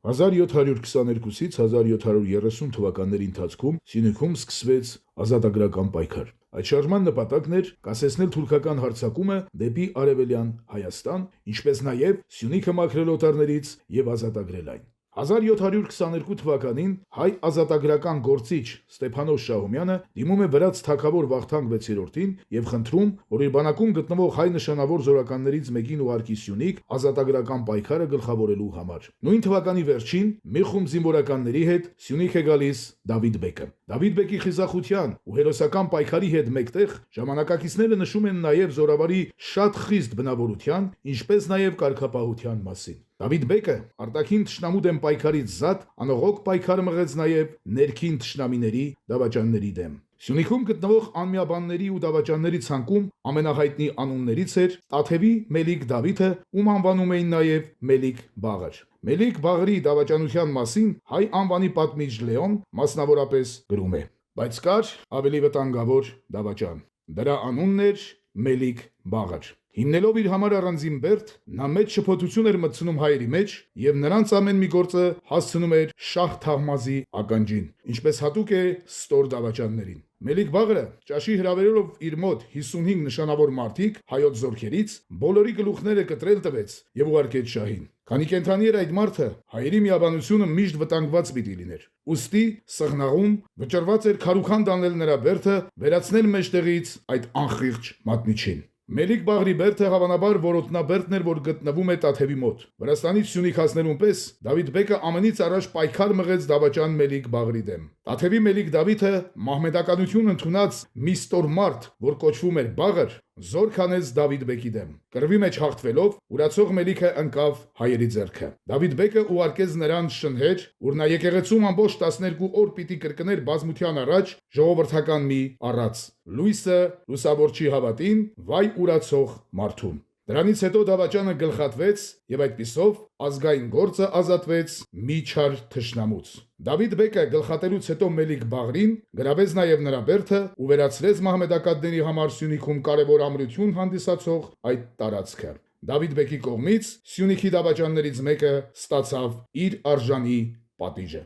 1722-ից 1730 թվականների ընթացքում Սյունիքում սկսվեց ազատագրական պայքար։ Այդ շարժման նպատակն էր կասեցնել թուրքական հարձակումը դեպի արևելյան Հայաստան, ինչպես նաև Սյունիքը մաքրել օտարներից եւ ազատագրել այն։ 1722 թվականին հայ ազատագրական գործիչ Ստեփանոս Շահումյանը դիմում է վրաց թագավոր Վախթանգ 6-րդին եւ խնդրում, որ իր բանակում գտնվող հայ նշանավոր զորականներից մեկին ուղարկի Սյունիք ազատագրական պայքարը գլխավորելու համար։ Նույն թվականի վերջին մի խումբ զինվորականների հետ Սյունիք է գալիս Դավիթ բեկը։ Դավիթ բեկի խիզախության ու հերոսական պայքարի հետ մեկտեղ ժամանակակիցները նշում են նաև զորավարի շատ խիստ բնավորության, ինչպես նաև կարգապահության մասին։ Դավիթ բեկը արտաքին թշնամու դեմ պայքարից զատ անողոք պայքար մղեց նաև ներքին թշնամիների դավաճանների դեմ։ Սյունիքում գտնվող անմիաբանների ու դավաճանների ցանկում ամենահայտնի անուններից էր Տաթևի Մելիք Դավիթը, ում անվանում էին նաև Մելիք Բաղար։ Մելիք Բաղարի դավաճանության մասին հայ անվանի պատմիչ Լեոն մասնավորապես գրում է. բայց կար ավելի վտանգավոր դավաճան։ Դրա անունն էր Մելիք Բաղար։ Հիմնելով իր համար առանձին բերդ, նա մեծ շփոթություն էր մտցնում հայերի մեջ եւ նրանց ամեն մի գործը հասցնում էր Շահ Թահմազի ականջին, ինչպես հատուկ է ստոր դավաճաններին։ Մելիք Բաղարը ճաշի հրավերելով իր մոտ 55 նշանավոր մարդիկ հայոց զորքերից բոլորի գլուխները կտրել տվեց եւ ուղարկեց շահին։ Քանի կենթանի էր այդ մարդը, հայերի միաբանությունը միշտ վտանգված պիտի լիներ։ Ուստի սղնաղում վճռված էր քարուքան տանել նրա բերդը, վերացնել մեջտեղից այդ անխիղճ մատնիչին։ Մելիք Բաղարի բերդը հավանաբար որոտնաբերդն էր, որ գտնվում է Տաթևի մոտ։ Վրաստանից Սյունիք հասնելուն պես Դավիթ բեկը ամենից առաջ պայքար մղեց դավաճան Մելիք Բաղարի դեմ։ Տաթևի Մելիք Դավիթը մահմեդականություն ընդունած մի ստոր մարդ, որ կոչվում էր Բաղար, զորք անեց Դավիթ բեկի դեմ։ Կռվի մեջ հաղթվելով ուրացող Մելիքը ընկավ հայերի ձեռքը։ Դավիթ բեկը ուղարկեց նրան շնհեր, որ նա եկեղեցում ամբողջ 12 օր պիտի կրկներ բազմության առաջ ժողովրդական մի առած. լույսը լուսավոր չի հավատին, վայ ուրացող մարդուն։ Դրանից հետո դավաճանը գլխատվեց եւ այդպիսով ազգային գործը ազատվեց մի չար թշնամուց։ Դավիթ բեկը գլխատելուց հետո Մելիք Բաղարին գրավեց նաեւ նրա բերդը ու վերացրեց մահմեդակադների համար Սյունիքում կարևոր ամրություն հանդիսացող այդ տարածքը։ Դավիթ բեկի կողմից Սյունիքի դավաճաններից մեկը ստացավ իր արժանի պատիժը։